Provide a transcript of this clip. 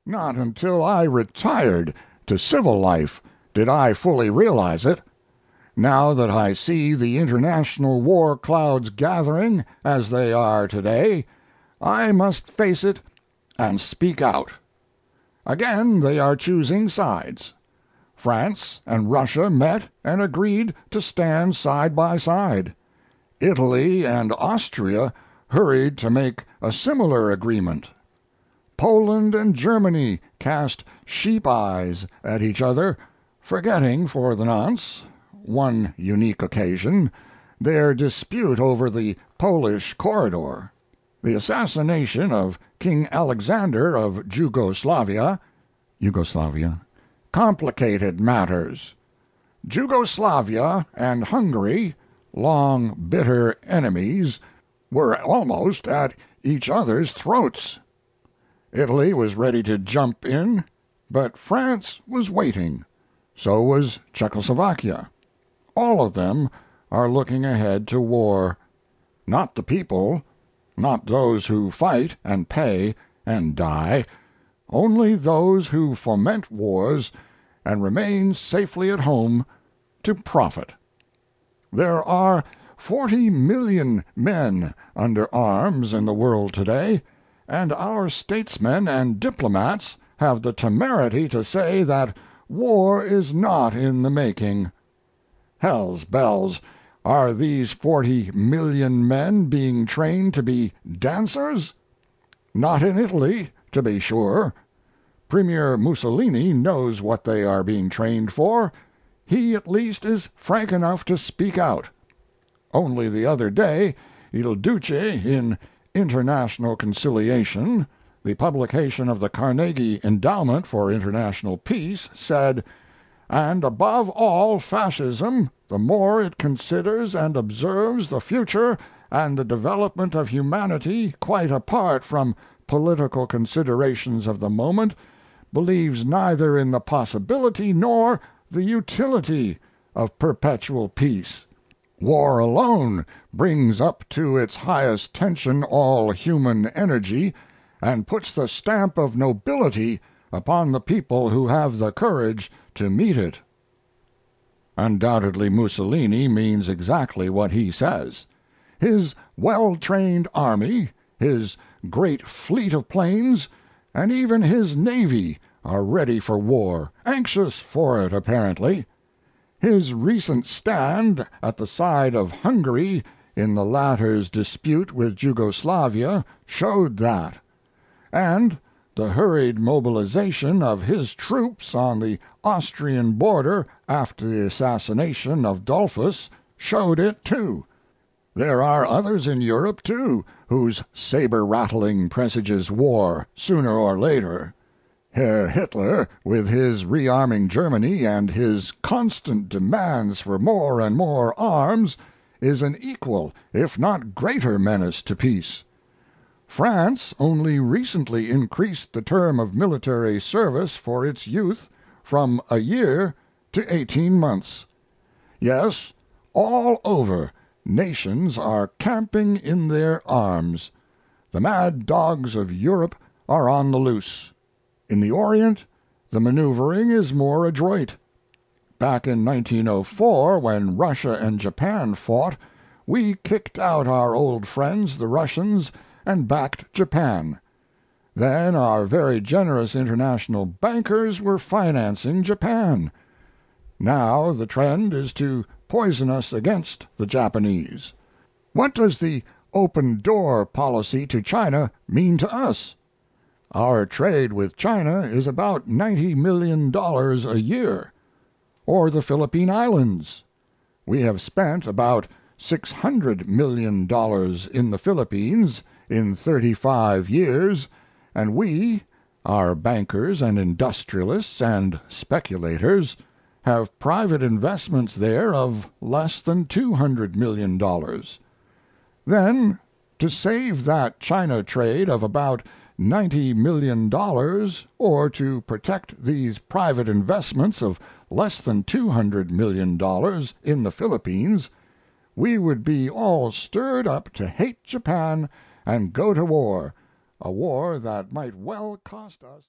Not until I retired to civil life did I fully realize it. Now that I see the international war clouds gathering as they are today, I must face it and speak out. Again they are choosing sides. France and Russia met and agreed to stand side by side. Italy and Austria hurried to make a similar agreement. Poland and Germany cast sheep eyes at each other, forgetting for the nonce, one unique occasion, their dispute over the Polish corridor. The assassination of King Alexander of Yugoslavia complicated matters. Jugoslavia and Hungary, long bitter enemies, were almost at each other's throats. Italy was ready to jump in, but France was waiting. So was Czechoslovakia. All of them are looking ahead to war. Not the people, not those who fight and pay and die, only those who foment wars and remain safely at home to profit. There are 40 million men under arms in the world today, and our statesmen and diplomats have the temerity to say that war is not in the making. Hell's bells! Are these 40 million men being trained to be dancers? Not in Italy, to be sure. Premier Mussolini knows what they are being trained for. He at least is frank enough to speak out. Only the other day Il Duce, in International Conciliation, the publication of the Carnegie Endowment for International Peace, said, "And above all fascism, the more it considers and observes the future and the development of humanity quite apart from political considerations of the moment, believes neither in the possibility nor the utility of perpetual peace. War alone brings up to its highest tension all human energy, and puts the stamp of nobility upon the people who have the courage to meet it." Undoubtedly Mussolini means exactly what he says. His well-trained army, his great fleet of planes, and even his navy are ready for war, anxious for it apparently. His recent stand at the side of Hungary in the latter's dispute with Jugoslavia showed that, and the hurried mobilization of his troops on the Austrian border after the assassination of Dollfuss showed it, too. There are others in Europe, too, whose saber-rattling presages war, sooner or later. Herr Hitler, with his rearming Germany and his constant demands for more and more arms, is an equal, if not greater, menace to peace. France only recently increased the term of military service for its youth from a year to 18 months. Yes, all over, nations are camping in their arms. The mad dogs of Europe are on the loose. In the Orient the maneuvering is more adroit. Back in 1904, when Russia and Japan fought, we kicked out our old friends the Russians and backed Japan. Then our very generous international bankers were financing Japan. Now the trend is to poison us against the Japanese. What does the open door policy to China mean to us? Our trade with China is about $90 million a year. Or the Philippine Islands. We have spent about $600 million in the Philippines in 35 years, and we, our bankers and industrialists and speculators, have private investments there of less than $200 million. Then, to save that China trade of about $90 million, or to protect these private investments of less than $200 million in the Philippines, we would be all stirred up to hate Japan and go to war, a war that might well cost us.